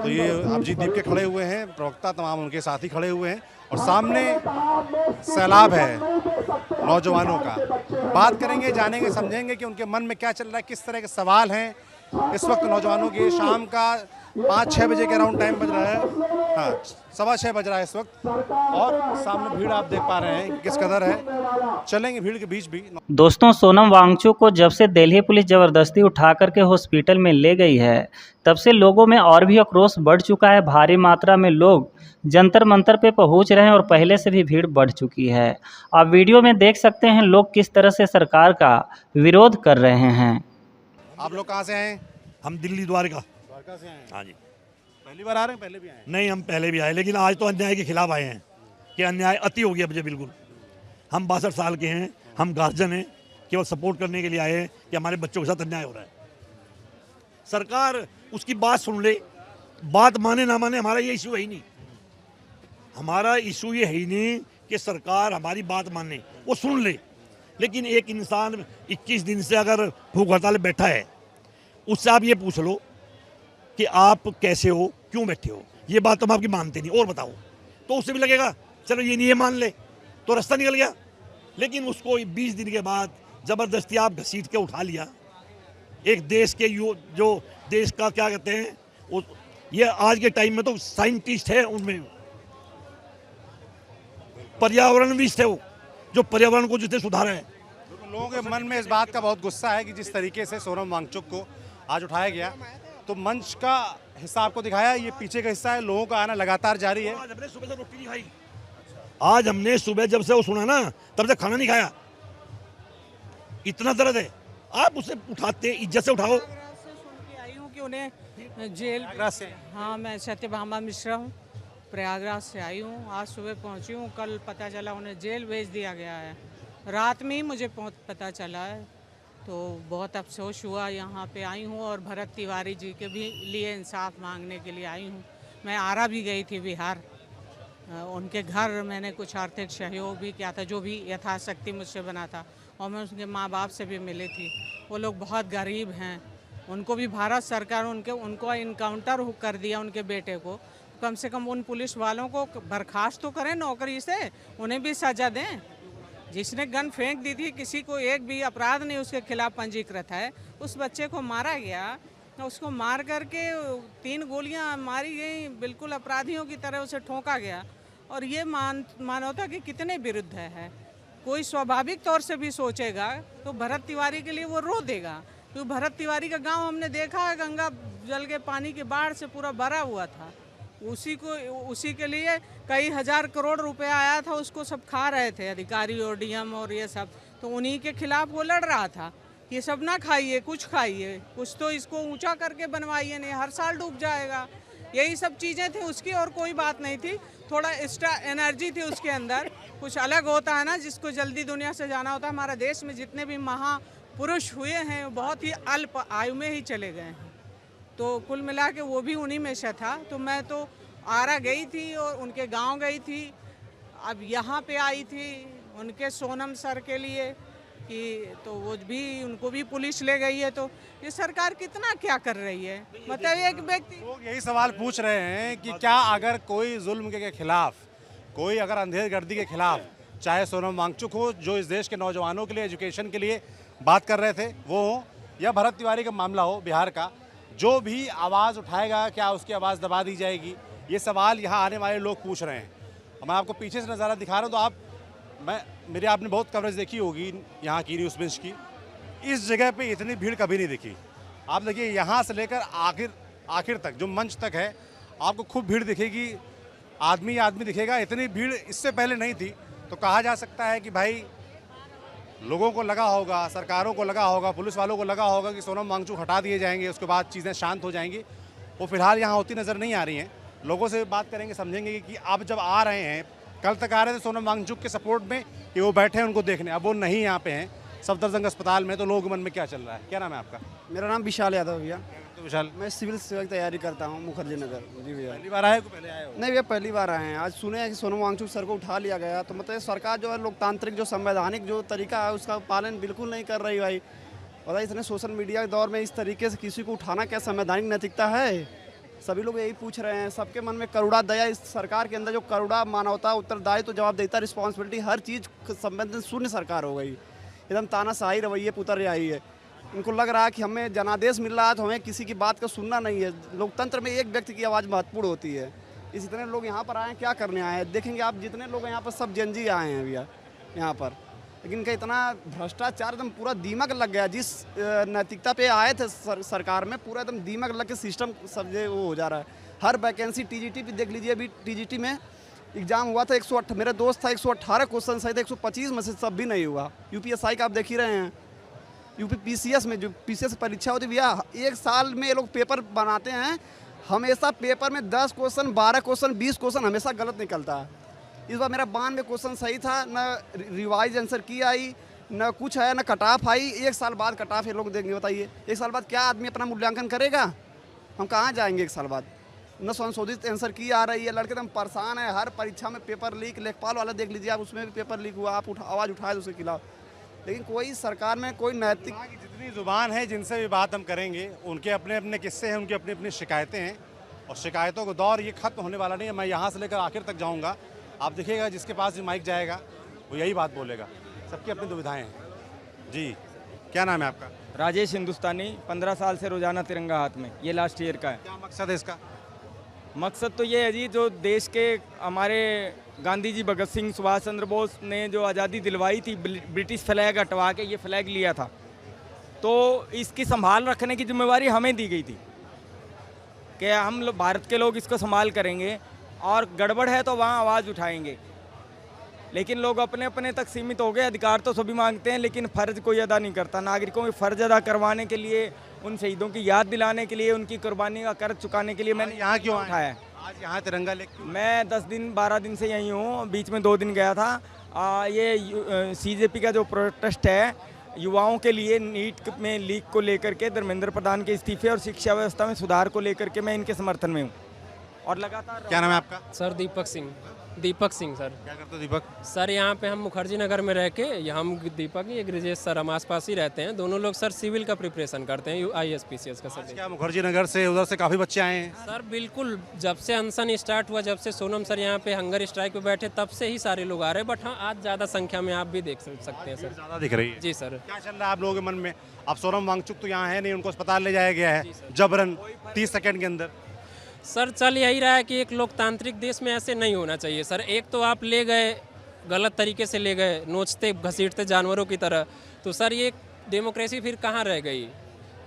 तो ये अभिजीत दीप के खड़े हुए हैं, प्रवक्ता तमाम उनके साथी खड़े हुए हैं और सामने सैलाब है नौजवानों का। बात करेंगे, जानेंगे, समझेंगे कि उनके मन में क्या चल रहा है, किस तरह के सवाल हैं। इस वक्त नौजवानों के शाम का 5-6 बजे के अराउंड टाइम बज रहा है, हाँ 6:15 बज रहा है इस वक्त, और सामने भीड़ आप देख पा रहे हैं कि किस कदर है। चलेंगे भीड़ के बीच भी। दोस्तों, सोनम वांगचुक को जब से दिल्ली पुलिस जबरदस्ती उठा करके हॉस्पिटल में ले गई है, तब से लोगों में और भी आक्रोश बढ़ चुका है। भारी मात्रा में लोग जंतर मंतर पे पहुंच रहे हैं और पहले से भी भीड़ बढ़ चुकी है। आप वीडियो में देख सकते हैं लोग किस तरह से सरकार का विरोध कर रहे हैं। आप लोग कहाँ से हैं? हम दिल्ली द्वारका से आए हैं। हाँ जी। पहली बार आ रहे हैं? पहले भी आए हैं? नहीं, हम पहले भी आए, लेकिन आज तो अन्याय के खिलाफ आए हैं कि अन्याय अति हो गया मुझे बिल्कुल। हम 62 साल के हैं, हम गार्जियन हैं, केवल सपोर्ट करने के लिए आए हैं कि हमारे बच्चों के साथ अन्याय हो रहा है। सरकार उसकी बात सुन ले, बात माने ना माने, हमारा ये इशू है ही नहीं। हमारा इशू ये है ही नहीं कि सरकार हमारी बात माने, वो सुन ले। लेकिन एक इंसान 21 दिन से अगर भूख हड़ताल बैठा है, उससे आप ये पूछ लो कि आप कैसे हो, क्यों बैठे हो। ये बात तो हम आपकी मानते नहीं, और बताओ, तो उससे भी लगेगा चलो ये नहीं, ये मान ले, तो रास्ता निकल गया। लेकिन उसको 20 दिन के बाद ज़बरदस्ती आप घसीट के उठा लिया। एक देश के जो देश का क्या कहते हैं वो, ये आज के टाइम में तो साइंटिस्ट है, उनमें पर्यावरणविद है वो, जो पर्यावरण को जितने सुधारा है। तो लोगों के मन में इस बात का बहुत गुस्सा है कि जिस तरीके से सोनम वांगचुक को आज उठाया गया, तो मंच का हिस्सा आपको दिखाया, ये पीछे का हिस्सा है। लोगों का आना लगातार जारी है। आज हमने सुबह से रोटी नहीं खाई। आज हमने सुबह जब से वो सुना ना, तब से खाना नहीं खाया। इतना दर्द है, आप उसे उठाते, इज्जत से उठाओ। आई हूँ कि उन्हें जेल से। हाँ, मैं सत्यभामा मिश्रा हूँ, प्रयागराज से आई हूँ। आज सुबह पहुँची हूँ, कल पता चला उन्हें जेल भेज दिया गया है। रात में ही मुझे पता चला है, तो बहुत अफसोस हुआ। यहाँ पे आई हूँ और भरत तिवारी जी के भी लिए इंसाफ मांगने के लिए आई हूँ। मैं आरा भी गई थी बिहार, उनके घर मैंने कुछ आर्थिक सहयोग भी किया था, जो भी यथाशक्ति मुझसे बना था, और मैं उनके माँ बाप से भी मिली थी। वो लोग बहुत गरीब हैं, उनको भी भारत सरकार उनको इनकाउंटर कर दिया, उनके बेटे को। कम से कम उन पुलिस वालों को बर्खास्त तो करें नौकरी से, उन्हें भी सज़ा दें। जिसने गन फेंक दी थी, किसी को एक भी अपराध नहीं उसके खिलाफ पंजीकृत है। उस बच्चे को मारा गया, उसको मार करके 3 गोलियां मारी गई, बिल्कुल अपराधियों की तरह उसे ठोका गया। और ये मानवता के कितने विरुद्ध है। कोई स्वाभाविक तौर से भी सोचेगा तो भरत तिवारी के लिए वो रो देगा, क्योंकि भरत तिवारी का गांव हमने देखा है, गंगा जल के पानी की बाढ़ से पूरा भरा हुआ था। उसी के लिए कई हजार करोड़ रुपए आया था, उसको सब खा रहे थे अधिकारी और डीएम और ये सब। तो उन्हीं के खिलाफ वो लड़ रहा था, ये सब ना खाइए, कुछ खाइए, कुछ तो इसको ऊंचा करके बनवाइए, नहीं हर साल डूब जाएगा। यही सब चीज़ें थी उसकी, और कोई बात नहीं थी। थोड़ा एक्स्ट्रा एनर्जी थी उसके अंदर, कुछ अलग होता है ना, जिसको जल्दी दुनिया से जाना होता है। हमारे देश में जितने भी महापुरुष हुए हैं, बहुत ही अल्प आयु में ही चले गए हैं। तो कुल मिला के वो भी उन्हीं में से था। तो मैं तो आरा गई थी और उनके गांव गई थी, अब यहाँ पे आई थी उनके सोनम सर के लिए कि, तो वो भी, उनको भी पुलिस ले गई है। तो ये सरकार कितना क्या कर रही है, मतलब एक व्यक्ति। लोग यही सवाल पूछ रहे हैं कि क्या अगर कोई जुल्म के खिलाफ, कोई अगर अंधेरगर्दी के खिलाफ, चाहे सोनम वांगचुक हो जो इस देश के नौजवानों के लिए, एजुकेशन के लिए बात कर रहे थे वो हो, या भरत तिवारी का मामला हो बिहार का, जो भी आवाज़ उठाएगा क्या उसकी आवाज़ दबा दी जाएगी? ये सवाल यहाँ आने वाले लोग पूछ रहे हैं। मैं आपको पीछे से नज़ारा दिखा रहा हूँ, तो आपने बहुत कवरेज देखी होगी यहाँ की न्यूज़ बेंच की। इस जगह पे इतनी भीड़ कभी नहीं दिखी। आप देखिए यहाँ से लेकर आखिर तक, जो मंच तक है, आपको खूब भीड़ दिखेगी, आदमी दिखेगा। इतनी भीड़ इससे पहले नहीं थी। तो कहा जा सकता है कि भाई लोगों को लगा होगा, सरकारों को लगा होगा, पुलिस वालों को लगा होगा कि सोनम वांगचुक हटा दिए जाएंगे, उसके बाद चीज़ें शांत हो जाएंगी। वो फिलहाल यहाँ होती नज़र नहीं आ रही हैं। लोगों से बात करेंगे, समझेंगे कि अब जब आ रहे हैं, कल तक आ रहे थे सोनम वांगचुक के सपोर्ट में कि वो बैठे हैं उनको देखने, अब वो नहीं यहाँ पे हैं, सफदरजंग अस्पताल में। तो लोगों के मन में क्या चल रहा है? क्या नाम है आपका? मेरा नाम विशाल यादव भैया। तो विशाल, मैं सिविल सेवा की तैयारी करता हूँ, मुखर्जी नगर। जी भैया। पहली बार आए हो? पहले आए हो? नहीं भैया, पहली बार आए हैं। आज सुने हैं कि सोनम वांगचुक सर को उठा लिया गया, तो मतलब सरकार जो है लोकतांत्रिक जो संवैधानिक जो तरीका है उसका पालन बिल्कुल नहीं कर रही भाई। और इतने सोशल मीडिया के दौर में इस तरीके से किसी को उठाना क्या संवैधानिक नैतिकता है? सभी लोग यही पूछ रहे हैं, सबके मन में करुणा दया, इस सरकार के अंदर जो करुणा, मानवता, उत्तरदायित्व, जवाबदेहिता, रिस्पॉन्सिबिलिटी, हर चीज़ संवेदन शून्य सरकार हो गई। एकदम तानाशाही रवैये पुतर आई है। इनको लग रहा है कि हमें जनादेश मिल रहा है तो हमें किसी की बात का सुनना नहीं है। लोकतंत्र में एक व्यक्ति की आवाज़ महत्वपूर्ण होती है। इतने लोग यहाँ पर आए हैं, क्या करने आए हैं? देखेंगे आप, जितने लोग यहाँ पर सब जेनजी आए हैं भैया यहाँ पर, लेकिन इनका इतना भ्रष्टाचार, एकदम पूरा दीमक लग गया। जिस नैतिकता पे आए थे सरकार में, पूरा एकदम दीमक लग के सिस्टम सब वो हो जा रहा है। हर वैकेंसी टीजीटी पे देख लीजिए, अभी टीजीटी में एग्जाम हुआ था 108, मेरे दोस्त था 118 क्वेश्चन सही थे, 125 में से सब भी नहीं हुआ। यूपीएसआई का आप देख ही रहे हैं, यूपी पीसीएस में जो पीसीएस परीक्षा होती है भैया, एक साल में ये लोग पेपर बनाते हैं, हमेशा पेपर में 10 क्वेश्चन, 12 क्वेश्चन, 20 क्वेश्चन हमेशा गलत निकलता है। इस बार मेरा 92 क्वेश्चन सही था, न रिवाइज आंसर की आई, न कुछ है, न कट ऑफ आई। एक साल बाद कट ऑफ ये लोग देंगे, बताइए एक साल बाद क्या आदमी अपना मूल्यांकन करेगा? हम कहाँ जाएंगे एक साल बाद? न संशोधित आंसर की आ रही है, लड़के एकदम परेशान है। हर परीक्षा में पेपर लीक, लेखपाल वाला देख लीजिए आप, उसमें भी पेपर लीक हुआ, आप आवाज़ उठाए उसके खिलाफ, लेकिन कोई सरकार में कोई नैतिक। जितनी ज़ुबान है, जिनसे भी बात हम करेंगे, उनके अपने अपने किस्से हैं, उनकी अपनी अपनी शिकायतें हैं, और शिकायतों का दौर ये खत्म होने वाला नहीं है। मैं यहाँ से लेकर आखिर तक जाऊँगा, आप देखिएगा जिसके पास भी माइक जाएगा वो यही बात बोलेगा। सबकी अपनी दुविधाएं हैं। जी, क्या नाम है आपका? राजेश हिंदुस्तानी, 15 साल से रोजाना तिरंगा हाथ में, ये लास्ट ईयर का है। क्या मकसद है इसका? मकसद तो ये है जी, जो देश के हमारे गांधी जी, भगत सिंह, सुभाष चंद्र बोस ने जो आज़ादी दिलवाई थी, ब्रिटिश फ्लैग हटवा के ये फ्लैग लिया था, तो इसकी संभाल रखने की जिम्मेवारी हमें दी गई थी कि हम लोग भारत के लोग इसको संभाल करेंगे, और गड़बड़ है तो वहाँ आवाज़ उठाएंगे। लेकिन लोग अपने अपने तक सीमित हो गए। अधिकार तो सभी मांगते हैं, लेकिन फ़र्ज़ कोई अदा नहीं करता। नागरिकों के फ़र्ज़ अदा करवाने के लिए, उन शहीदों की याद दिलाने के लिए, उनकी कुर्बानी का कर्ज चुकाने के लिए मैंने यहाँ क्यों उठाया है। आज यहाँ तिरंगा लेके मैं 10 दिन 12 दिन से यहीं हूँ, बीच में 2 दिन गया था। ये सीजेपी का जो प्रोटेस्ट है युवाओं के लिए, नीट में लीक को लेकर के, धर्मेंद्र प्रधान के इस्तीफे और शिक्षा व्यवस्था में सुधार को लेकर के मैं इनके समर्थन में हूँ, और लगातार। क्या नाम है आपका? Sir Deepak Singh sir. क्या करते हो दीपक? सर यहाँ पे हम मुखर्जी नगर में रह के, हम दीपक, ये ब्रिजेश सर हम आसपास ही रहते हैं। दोनों लोग सर सिविल का प्रिपरेशन करते हैं, IAS PCS का सर। क्या मुखर्जी नगर से, उधर से काफ़ी बच्चे आए हैं? सर बिल्कुल, जब से अनशन स्टार्ट हुआ, जब से सोनम सर यहाँ पे हंगर स्ट्राइक पे बैठे, तब से ही सारे लोग आ रहे हैं। बट हाँ, आज ज़्यादा संख्या में आप भी देख सकते हैं सर, ज़्यादा दिख रही है। जी सर। क्या चल रहा है आप लोगों के मन में? अब सोनम वांगचुक तो यहाँ है नहीं, उनको अस्पताल ले जाया गया है जबरन 30 सेकंड के अंदर। सर चल यही रहा है कि एक लोकतांत्रिक देश में ऐसे नहीं होना चाहिए सर। एक तो आप ले गए, गलत तरीके से ले गए, नोचते घसीटते जानवरों की तरह, तो सर ये डेमोक्रेसी फिर कहाँ रह गई?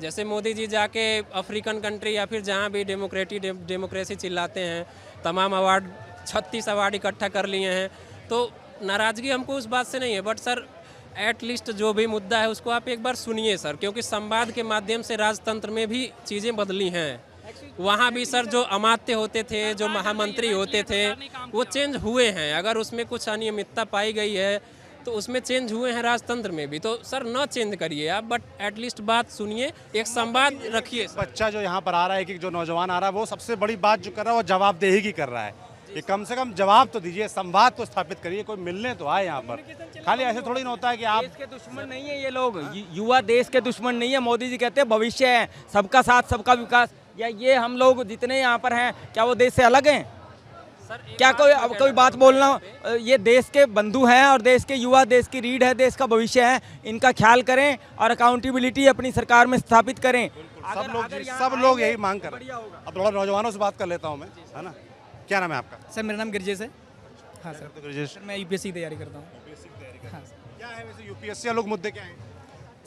जैसे मोदी जी जाके अफ्रीकन कंट्री या फिर जहाँ भी डेमोक्रेसी चिल्लाते हैं, तमाम अवार्ड 36 अवार्ड इकट्ठा कर लिए हैं, तो नाराज़गी हमको उस बात से नहीं है। बट सर एटलीस्ट जो भी मुद्दा है उसको आप एक बार सुनिए सर, क्योंकि संवाद के माध्यम से राजतंत्र में भी चीज़ें बदली हैं। वहाँ भी सर जो अमात्य होते थे, जो महामंत्री होते थे, वो चेंज हुए हैं। अगर उसमें कुछ अनियमितता पाई गई है तो उसमें चेंज हुए हैं राजतंत्र में भी। तो सर न चेंज करिए आप, बट एटलीस्ट बात सुनिए, एक संवाद रखिए। बच्चा जो यहाँ पर आ रहा है, कि जो नौजवान आ रहा है, वो सबसे बड़ी बात जो कर रहा है वो जवाबदेही की कर रहा है। ये कम से कम जवाब तो दीजिए, संवाद तो स्थापित करिए, कोई मिलने तो आए यहाँ पर। खाली ऐसे थोड़ी ना होता है कि आप देश के दुश्मन नहीं है ये लोग, युवा देश के दुश्मन नहीं है। मोदी जी कहते हैं भविष्य है, सबका साथ सबका विकास। या ये हम लोग जितने यहाँ पर हैं, क्या वो देश से अलग हैं? क्या कोई बात बोलना? ये देश के बंधु हैं, और देश के युवा देश की रीढ़ है, देश का भविष्य है। इनका ख्याल करें और अकाउंटेबिलिटी अपनी सरकार में स्थापित करें। सब लोग यही मांग कर रहे हैं। अब थोड़ा नौजवानों से बात कर लेता हूँ मैं, है ना? क्या नाम है आपका? सर मेरा नाम गिरजेश है। हाँ सर। तो ग्रेजुएशन सर मैं यूपीएससी की तैयारी करता हूँ। हाँ क्या है वैसे यूपीएससी लोग मुद्दे क्या हैं?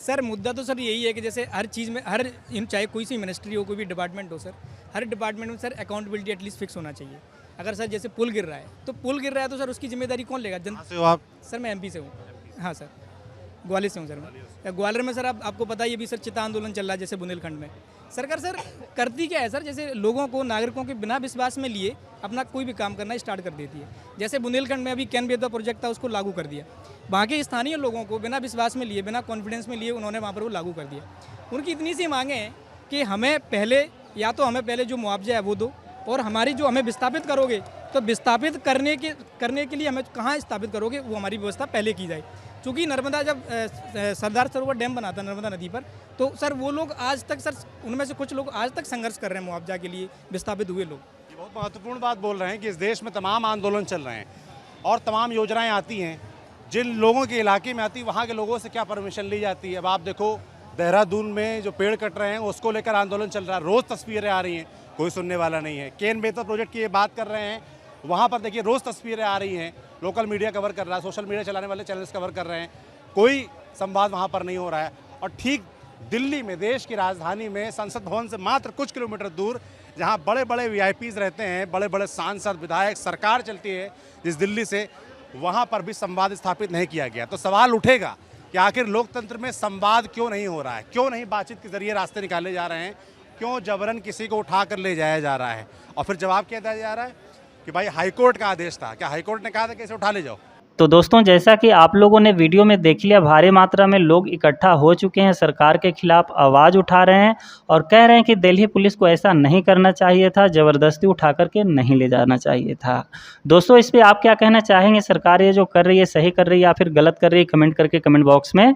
सर मुद्दा तो सर यही है कि जैसे हर चीज़ में, हर चाहे कोई सी मिनिस्ट्री हो, कोई भी डिपार्टमेंट हो सर, हर डिपार्टमेंट में सर अकाउंटेबिलिटी एटलीस्ट फिक्स होना चाहिए। अगर सर जैसे पुल गिर रहा है तो सर उसकी जिम्मेदारी कौन लेगा? कहाँ से हो आप? सर मैं MP से हूँ। हाँ सर, ग्वालियर से हूँ सर मैं। ग्वालियर में सर आपको पता ही, अभी सर चिता आंदोलन चल रहा है जैसे बुंदेलखंड में। सरकार सर करती क्या है सर, जैसे लोगों को, नागरिकों के बिना विश्वास में लिए अपना कोई भी काम करना स्टार्ट कर देती है। जैसे बुंदेलखंड में अभी कैन बेतवा प्रोजेक्ट था, उसको लागू कर दिया। वहाँ के स्थानीय लोगों को बिना विश्वास में लिए, बिना कॉन्फिडेंस में लिए उन्होंने वहाँ पर वो लागू कर दिया। उनकी इतनी सी मांगे हैं कि हमें पहले, या तो हमें पहले जो मुआवजा है वो दो, और हमारी जो हमें विस्थापित करोगे तो विस्थापित करने के लिए हमें कहाँ स्थापित करोगे, वो हमारी व्यवस्था पहले की जाए। चूँकि नर्मदा जब सरदार सरोवर डैम बना था नर्मदा नदी पर, तो सर वो लोग आज तक सर उनमें से कुछ लोग आज तक संघर्ष कर रहे हैं मुआवजा के लिए, विस्थापित हुए लोग। ये बहुत महत्वपूर्ण बात बोल रहे हैं कि इस देश में तमाम आंदोलन चल रहे हैं और तमाम योजनाएं आती हैं, जिन लोगों के इलाके में आती, वहाँ के लोगों से क्या परमिशन ली जाती है। अब आप देखो देहरादून में जो पेड़ कट रहे हैं उसको लेकर आंदोलन चल रहा है, रोज़ तस्वीरें आ रही हैं, कोई सुनने वाला नहीं है। केन बेहतर प्रोजेक्ट की ये बात कर रहे हैं, वहाँ पर देखिए रोज़ तस्वीरें आ रही हैं, लोकल मीडिया कवर कर रहा है, सोशल मीडिया चलाने वाले चैनल्स कवर कर रहे हैं, कोई संवाद वहाँ पर नहीं हो रहा है। और ठीक दिल्ली में, देश की राजधानी में, संसद भवन से मात्र कुछ किलोमीटर दूर, जहाँ बड़े बड़े वीआईपीज़ रहते हैं, बड़े बड़े सांसद, विधायक, सरकार चलती है जिस दिल्ली से, वहाँ पर भी संवाद स्थापित नहीं किया गया। तो सवाल उठेगा कि आखिर लोकतंत्र में संवाद क्यों नहीं हो रहा है, क्यों नहीं बातचीत के जरिए रास्ते निकाले जा रहे हैं, क्यों जबरन किसी को उठा कर ले जाया जा रहा है। और फिर जवाब क्या दिया जा रहा है कि भाई हाईकोर्ट का आदेश था, क्या हाईकोर्ट ने कहा था कि इसे उठा ले जाओ। तो दोस्तों, जैसा कि आप लोगों ने वीडियो में देख लिया, भारी मात्रा में लोग इकट्ठा हो चुके हैं, सरकार के खिलाफ आवाज़ उठा रहे हैं और कह रहे हैं कि दिल्ली पुलिस को ऐसा नहीं करना चाहिए था, ज़बरदस्ती उठा करके नहीं ले जाना चाहिए था। दोस्तों, इस पर आप क्या कहना चाहेंगे? सरकार ये जो कर रही है सही कर रही है या फिर गलत कर रही है? कमेंट करके कमेंट बॉक्स में